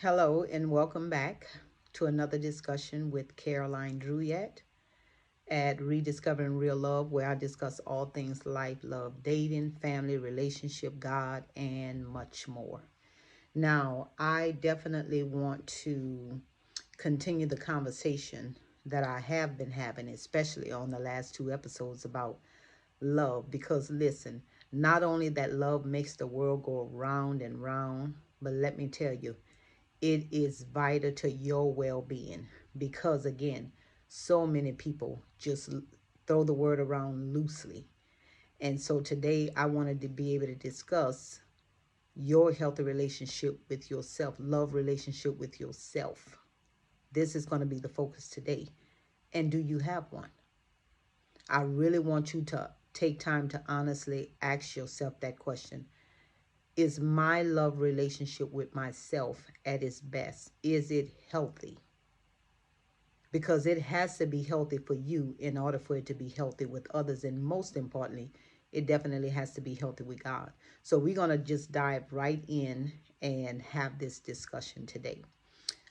Hello and welcome back to another discussion with Caroline Druyette at Rediscovering Real Love, where I discuss all things life, love, dating, family, relationship, God, and much more. Now, I definitely want to continue the conversation that I have been having, especially on the last two episodes about love, because listen, not only that love makes the world go round and round, but let me tell you, it is vital to your well-being because again, so many people just throw the word around loosely. And so today I wanted to be able to discuss your healthy relationship with yourself, love relationship with yourself. This is going to be the focus today. And do you have one? I really want you to take time to honestly ask yourself that question. Is my love relationship with myself at its best? Is it healthy? Because it has to be healthy for you in order for it to be healthy with others. And most importantly, it definitely has to be healthy with God. So we're going to just dive right in and have this discussion today.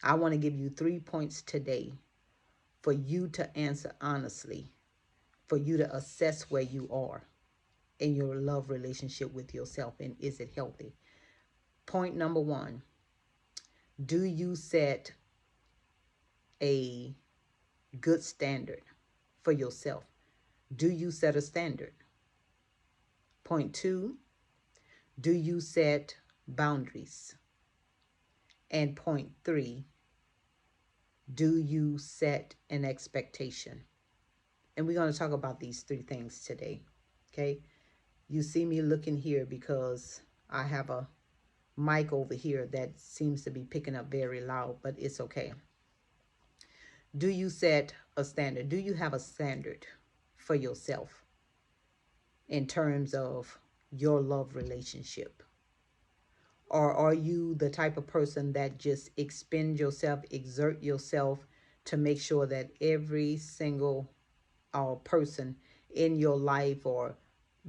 I want to give you 3 points today for you to answer honestly, for you to assess where you are in your love relationship with yourself and is it healthy. Point number one, do you set a good standard for yourself? Do you set a standard? Point two, do you set boundaries? And point three, do you set an expectation? And we're going to talk about these three things today. Okay. You see me looking here because I have a mic over here that seems to be picking up very loud, but it's okay. Do you set a standard? Do you have a standard for yourself in terms of your love relationship? Or are you the type of person that just expend yourself, exert yourself to make sure that every single person in your life, or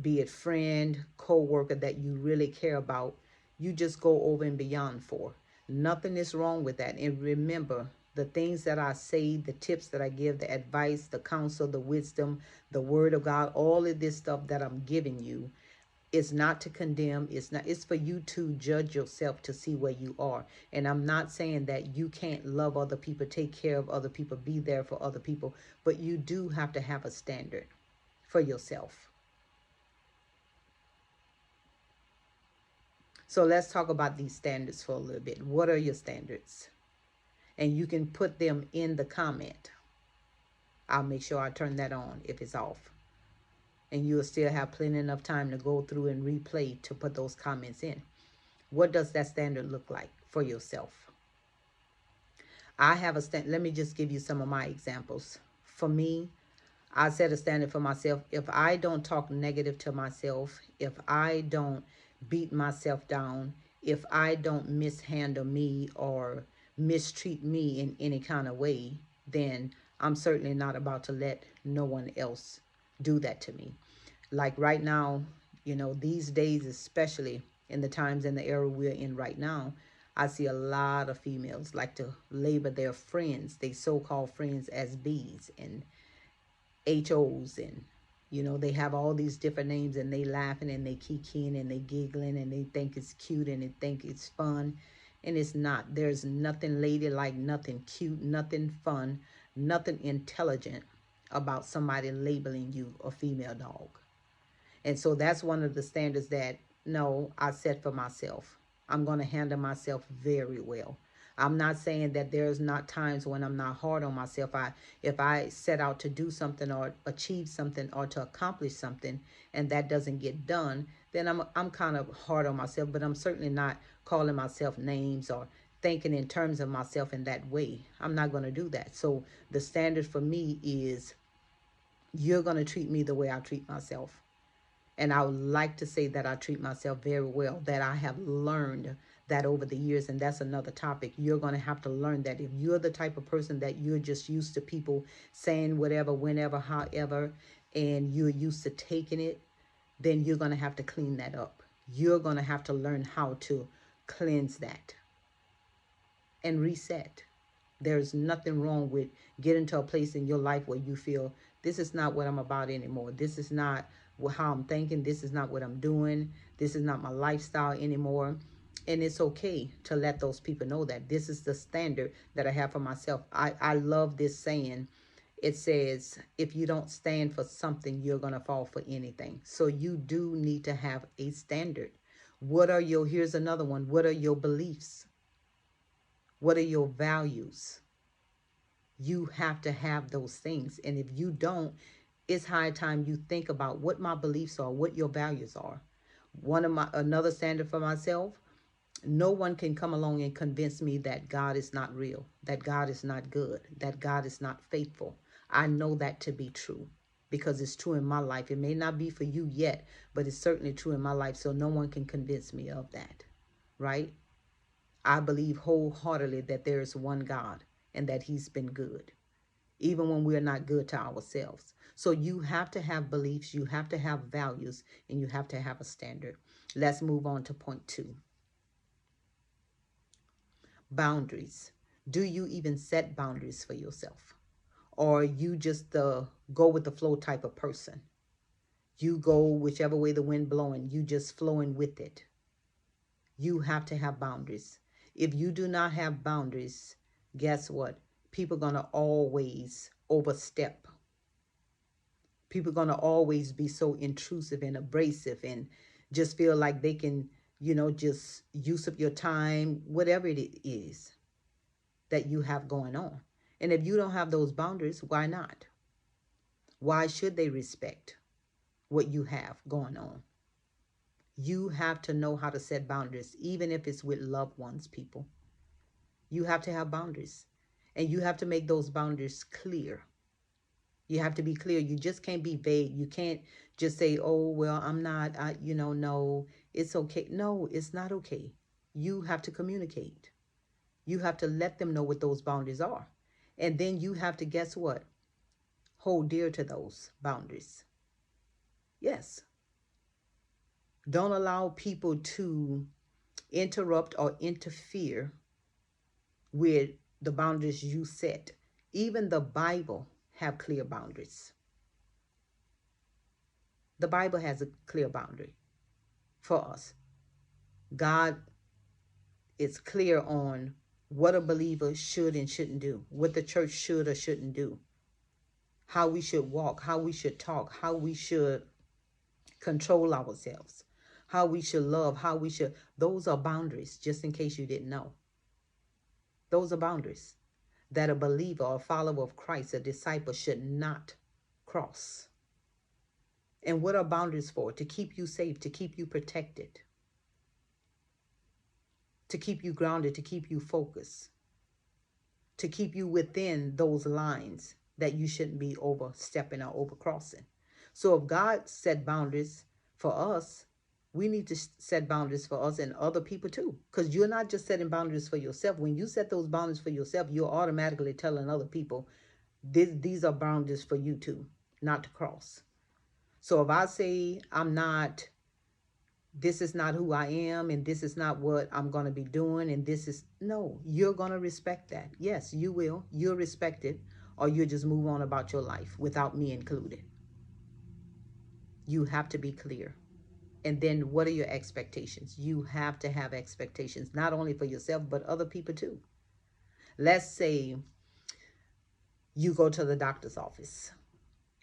be it friend, co-worker that you really care about, you just go over and beyond for? Nothing is wrong with that. And remember, the things that I say, the tips that I give, the advice, the counsel, the wisdom, the word of God, all of this stuff that I'm giving you, it's not to condemn. It's for you to judge yourself to see where you are. And I'm not saying that you can't love other people, take care of other people, be there for other people, but you do have to have a standard for yourself. So let's talk about these standards for a little bit. What are your standards? And you can put them in the comment. I'll make sure I turn that on if it's off. And you'll still have plenty enough time to go through and replay to put those comments in. What does that standard look like for yourself? I have a stand. Let me just give you some of my examples. For me, I set a standard for myself. If I don't talk negative to myself, if I don't beat myself down, if I don't mishandle me or mistreat me in any kind of way, then I'm certainly not about to let no one else do that to me. Like right now, these days, especially in the times and the era we're in right now, I see a lot of females like to label their friends, they so-called friends, as B's and HOs, and they have all these different names, and they laughing and they kikiing and they giggling and they think it's cute and they think it's fun, and it's not. There's nothing ladylike, nothing cute, nothing fun, nothing intelligent about somebody labeling you a female dog. And so that's one of the standards that, no, I set for myself. I'm going to handle myself very well. I'm not saying that there's not times when I'm not hard on myself. If I set out to do something or achieve something or to accomplish something and that doesn't get done, then I'm kind of hard on myself, but I'm certainly not calling myself names or thinking in terms of myself in that way. I'm not going to do that. So the standard for me is, you're going to treat me the way I treat myself. And I would like to say that I treat myself very well, that I have learned that over the years. And that's another topic. You're going to have to learn that if you're the type of person that you're just used to people saying whatever, whenever, however, and you're used to taking it, then you're going to have to clean that up. You're going to have to learn how to cleanse that. and reset. There's nothing wrong with getting to a place in your life where you feel this is not what I'm about anymore. This is not how I'm thinking. This is not what I'm doing. This is not my lifestyle anymore. And it's okay to let those people know that this is the standard that I have for myself. I love this saying. It says, if you don't stand for something, you're going to fall for anything. So you do need to have a standard. Here's another one. What are your beliefs? What are your values? You have to have those things. And if you don't, it's high time you think about what my beliefs are, what your values are. Another standard for myself, no one can come along and convince me that God is not real, that God is not good, that God is not faithful. I know that to be true because it's true in my life. It may not be for you yet, but it's certainly true in my life. So no one can convince me of that, right? I believe wholeheartedly that there is one God and that he's been good, even when we're not good to ourselves. So you have to have beliefs, you have to have values, and you have to have a standard. Let's move on to point 2. Boundaries. Do you even set boundaries for yourself? Or are you just the go with the flow type of person? You go whichever way the wind blowing, you just flowing with it. You have to have boundaries. If you do not have boundaries, guess what? People are going to always overstep. People are going to always be so intrusive and abrasive and just feel like they can, just use up your time, whatever it is that you have going on. And if you don't have those boundaries, why not? Why should they respect what you have going on? You have to know how to set boundaries, even if it's with loved ones, people. You have to have boundaries. And you have to make those boundaries clear. You have to be clear. You just can't be vague. You can't just say, oh, well, I'm not, no, it's okay. No, it's not okay. You have to communicate. You have to let them know what those boundaries are. And then you have to, guess what? Hold dear to those boundaries. Yes. Don't allow people to interrupt or interfere with the boundaries you set. Even the Bible have clear boundaries. The Bible has a clear boundary for us. God is clear on what a believer should and shouldn't do, what the church should or shouldn't do, how we should walk, how we should talk, how we should control ourselves, how we should love, those are boundaries, just in case you didn't know. Those are boundaries that a believer or a follower of Christ, a disciple, should not cross. And what are boundaries for? To keep you safe, to keep you protected, to keep you grounded, to keep you focused, to keep you within those lines that you shouldn't be overstepping or overcrossing. So if God set boundaries for us, we need to set boundaries for us and other people too. Because you're not just setting boundaries for yourself. When you set those boundaries for yourself, you're automatically telling other people, these are boundaries for you too, not to cross. So if I say this is not who I am, and this is not what I'm going to be doing, and no, you're going to respect that. Yes, you will. You'll respect it, or you'll just move on about your life without me included. You have to be clear. And then what are your expectations? You have to have expectations, not only for yourself, but other people too. Let's say you go to the doctor's office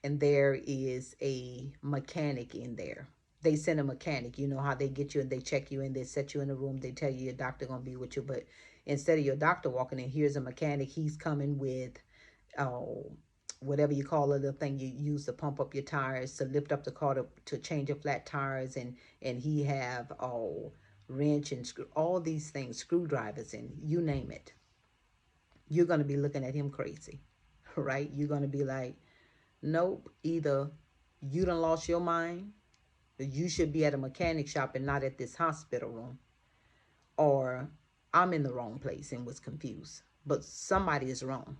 and there is a mechanic in there. They send a mechanic. You know how they get you and they check you and they set you in a room. They tell you your doctor going to be with you. But instead of your doctor walking in, here's a mechanic. He's coming with whatever you call it, the thing you use to pump up your tires, to lift up the car, to change your flat tires. And he have wrench and all these things, screwdrivers, and you name it. You're going to be looking at him crazy, right? You're going to be like, nope, either you done lost your mind, you should be at a mechanic shop and not at this hospital room, or I'm in the wrong place and was confused. But somebody is wrong,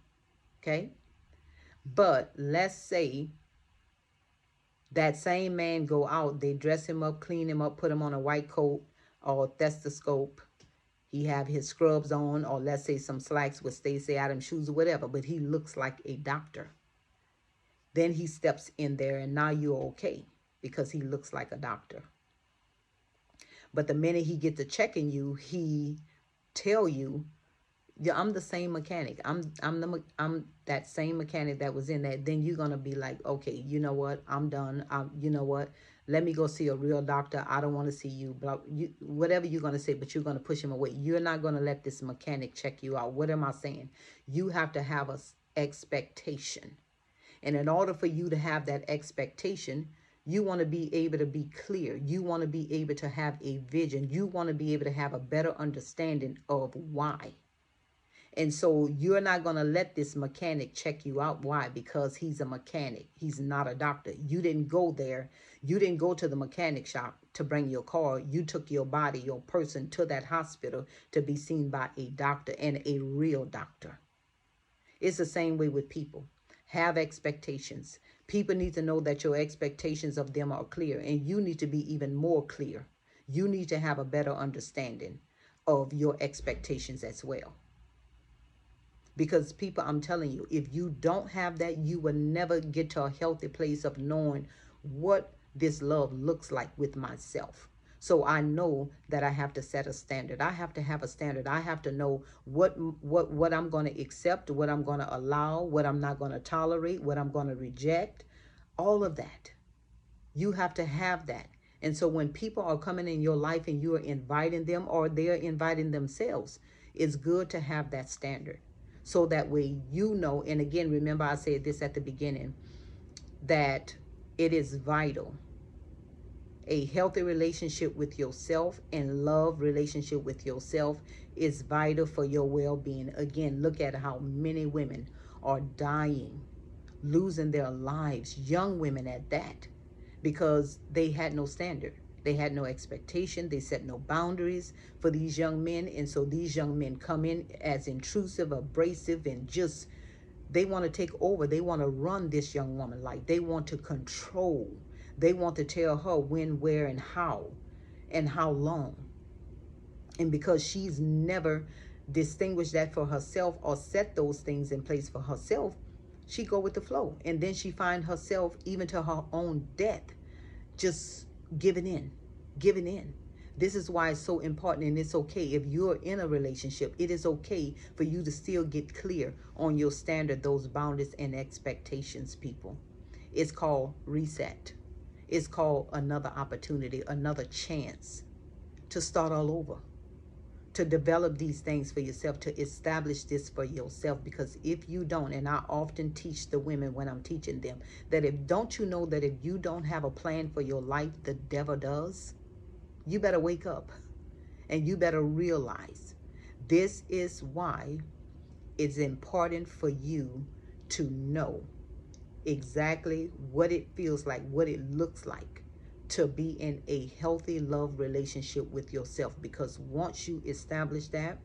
okay? But let's say that same man go out, they dress him up, clean him up, put him on a white coat or stethoscope. He have his scrubs on, or let's say some slacks with Stacey Adams shoes or whatever, but he looks like a doctor. Then he steps in there and now you're okay because he looks like a doctor. But the minute he gets to checking you, he tell you, yeah, I'm the same mechanic. I'm that same mechanic that was in that. Then you're gonna be like, okay, you know what? I'm done. You know what? Let me go see a real doctor. I don't want to see you. Whatever you're gonna say, but you're gonna push him away. You're not gonna let this mechanic check you out. What am I saying? You have to have a expectation, and in order for you to have that expectation, you want to be able to be clear. You want to be able to have a vision. You want to be able to have a better understanding of why. And so you're not going to let this mechanic check you out. Why? Because he's a mechanic. He's not a doctor. You didn't go there. You didn't go to the mechanic shop to bring your car. You took your body, your person, to that hospital to be seen by a doctor, and a real doctor. It's the same way with people. Have expectations. People need to know that your expectations of them are clear, and you need to be even more clear. You need to have a better understanding of your expectations as well. Because people, I'm telling you, if you don't have that, you will never get to a healthy place of knowing what this love looks like with myself. So I know that I have to set a standard. I have to have a standard. I have to know what I'm going to accept, what I'm going to allow, what I'm not going to tolerate, what I'm going to reject. All of that. You have to have that. And so when people are coming in your life and you are inviting them, or they're inviting themselves, it's good to have that standard. So that way you know, and again, remember I said this at the beginning, that it is vital. A healthy relationship with yourself and love relationship with yourself is vital for your well-being. Again, look at how many women are dying, losing their lives, young women at that, because they had no standard. They had no expectation. They set no boundaries for these young men. And so these young men come in as intrusive, abrasive, and just, they want to take over. They want to run this young woman. Like, they want to control. They want to tell her when, where, and how long. And because she's never distinguished that for herself or set those things in place for herself, she go with the flow. And then she find herself, even to her own death, just giving in. This is why it's so important, and it's okay if you're in a relationship. It is okay for you to still get clear on your standard, those boundaries and expectations, people. It's called reset. It's called another opportunity, another chance to start all over, to develop these things for yourself, to establish this for yourself. Because if you don't, and I often teach the women when I'm teaching them, that don't you know that if you don't have a plan for your life, the devil does? You better wake up and you better realize this is why it's important for you to know exactly what it feels like, what it looks like to be in a healthy love relationship with yourself. Because once you establish that,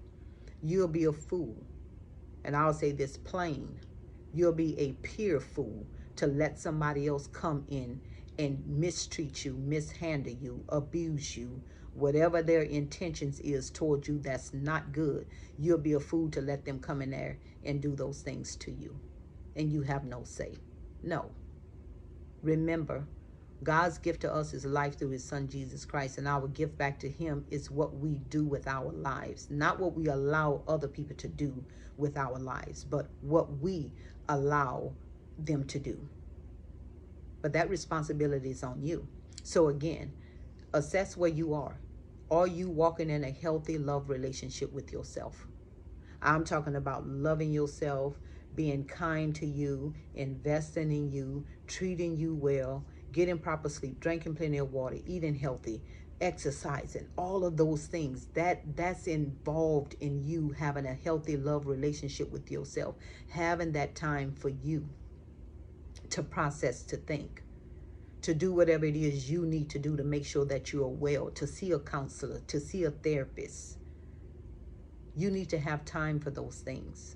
you'll be a fool. And I'll say this plain, you'll be a pure fool to let somebody else come in and mistreat you, mishandle you, abuse you, whatever their intentions is towards you that's not good. You'll be a fool to let them come in there and do those things to you. And you have no say. No. Remember, God's gift to us is life through his son, Jesus Christ. And our gift back to him is what we do with our lives. Not what we allow other people to do with our lives, but what we allow them to do. But that responsibility is on you. So again, assess where you are. Are you walking in a healthy love relationship with yourself? I'm talking about loving yourself, being kind to you, investing in you, treating you well, getting proper sleep, drinking plenty of water, eating healthy, exercising, all of those things. That's involved in you having a healthy love relationship with yourself, having that time for you to process, to think, to do whatever it is you need to do to make sure that you are well, to see a counselor, to see a therapist. You need to have time for those things.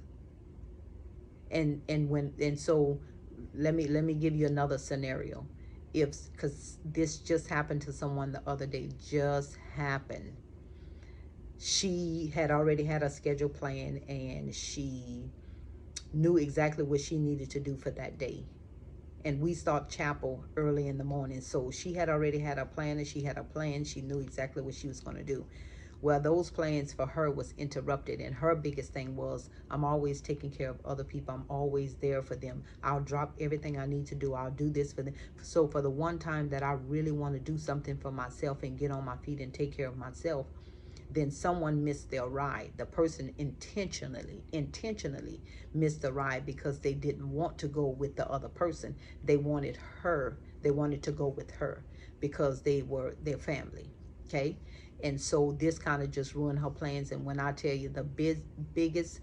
And so let me give you another scenario. Because this just happened to someone the other day, just happened. She had already had a schedule plan, and she knew exactly what she needed to do for that day. And we start chapel early in the morning, so she had already had a plan, and she had a plan. She knew exactly what she was going to do. Well, those plans for her was interrupted, and her biggest thing was, I'm always taking care of other people. I'm always there for them. I'll drop everything I need to do. I'll do this for them. So for the one time that I really want to do something for myself and get on my feet and take care of myself, then someone missed their ride. The person intentionally missed the ride because they didn't want to go with the other person. They wanted her. They wanted to go with her because they were their family. Okay. And so this kind of just ruined her plans. And when I tell you the biggest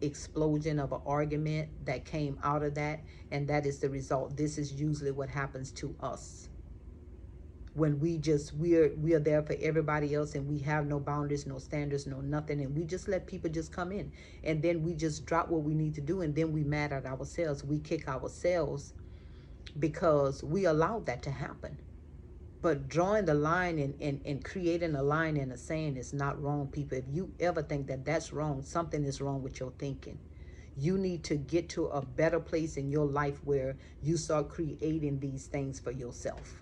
explosion of an argument that came out of that, and that is the result. This is usually what happens to us when we are there for everybody else, and we have no boundaries, no standards, no nothing, and we just let people just come in, and then we just drop what we need to do, and then we mad at ourselves. We kick ourselves because we allowed that to happen. But drawing the line and creating a line in the sand is not wrong, people. If you ever think that that's wrong, something is wrong with your thinking. You need to get to a better place in your life where you start creating these things for yourself.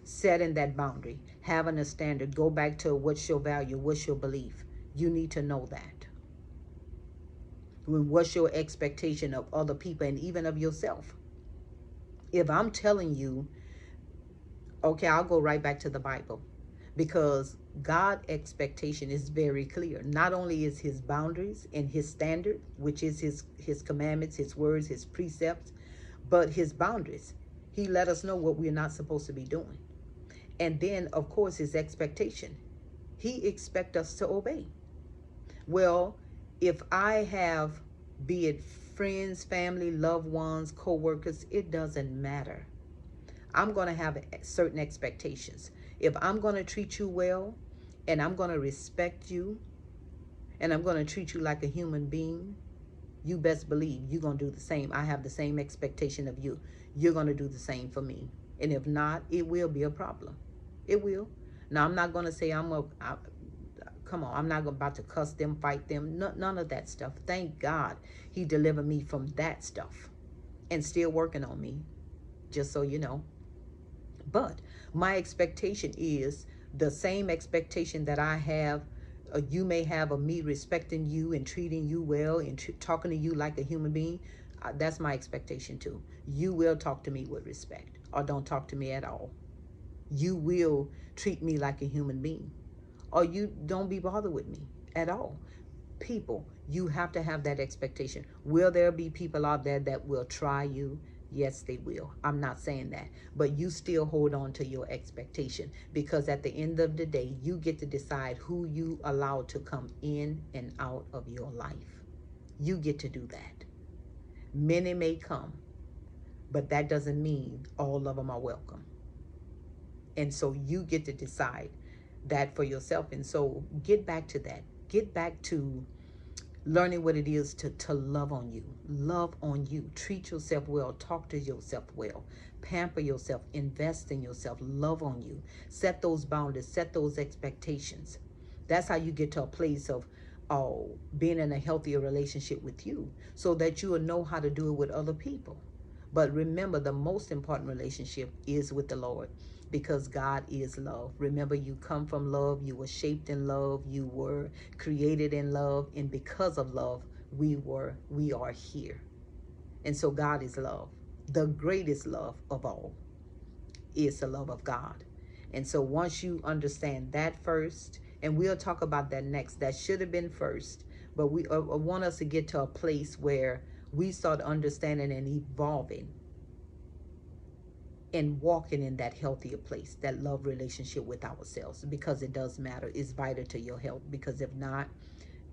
Setting that boundary, having a standard. Go back to what's your value, what's your belief. You need to know that. What's your expectation of other people and even of yourself? If I'm telling you, okay, I'll go right back to the Bible, because God's expectation is very clear. Not only is his boundaries and his standard, which is his commandments, his words, his precepts, but his boundaries. He let us know what we're not supposed to be doing. And then, of course, his expectation. He expects us to obey. Well, if I have, be it friends, family, loved ones, co-workers, it doesn't matter. I'm going to have certain expectations. If I'm going to treat you well, and I'm going to respect you, and I'm going to treat you like a human being, you best believe you're going to do the same. I have the same expectation of you. You're going to do the same for me. And if not, it will be a problem. It will. Now, I'm not going to say come on, I'm not about to cuss them, fight them, none of that stuff. Thank God he delivered me from that stuff and still working on me, just so you know. But my expectation is the same expectation that I have, you may have, of me respecting you and treating you well and talking to you like a human being. That's my expectation too. You will talk to me with respect, or don't talk to me at all. You will treat me like a human being, or you don't be bothered with me at all. People, you have to have that expectation. Will there be people out there that will try you? Yes, they will. I'm not saying that. But you still hold on to your expectation, because at the end of the day, you get to decide who you allow to come in and out of your life. You get to do that. Many may come, but that doesn't mean all of them are welcome. And so you get to decide that for yourself. And so get back to that. Get back to learning what it is to love on you. Love on you. Treat yourself well. Talk to yourself well. Pamper yourself. Invest in yourself. Love on you. Set those boundaries. Set those expectations. That's how you get to a place of being in a healthier relationship with you, so that you will know how to do it with other people. But remember, the most important relationship is with the Lord, because God is love. Remember, you come from love. You were shaped in love. You were created in love. And because of love, we are here. And so God is love. The greatest love of all is the love of God. And so once you understand that first, and we'll talk about that next, that should have been first, but we want us to get to a place where we start understanding and evolving and walking in that healthier place, that love relationship with ourselves, because it does matter. It's vital to your health, because if not,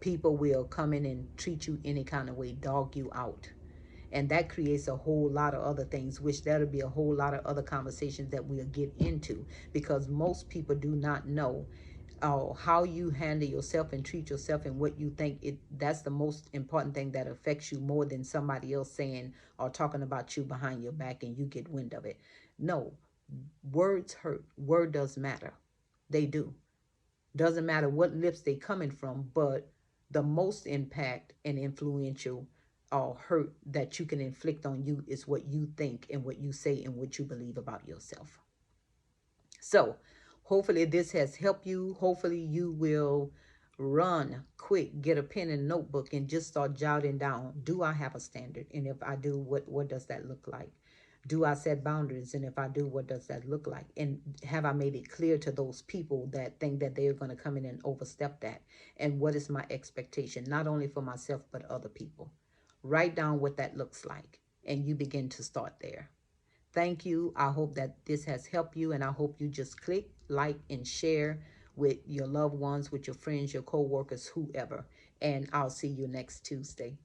people will come in and treat you any kind of way, dog you out. And that creates a whole lot of other things, which that'll be a whole lot of other conversations that we'll get into, because most people do not know how you handle yourself and treat yourself, and what you think. That's the most important thing that affects you more than somebody else saying or talking about you behind your back and you get wind of it. No, words hurt. Word does matter. They do. Doesn't matter what lips they coming from, but the most impact and influential or hurt that you can inflict on you is what you think and what you say and what you believe about yourself. So hopefully this has helped you. Hopefully you will run quick, get a pen and notebook and just start jotting down, do I have a standard? And if I do, what does that look like? Do I set boundaries? And if I do, what does that look like? And have I made it clear to those people that think that they're going to come in and overstep that? And what is my expectation, not only for myself, but other people? Write down what that looks like, and you begin to start there. Thank you. I hope that this has helped you, and I hope you just click, like, and share with your loved ones, with your friends, your co-workers, whoever. And I'll see you next Tuesday.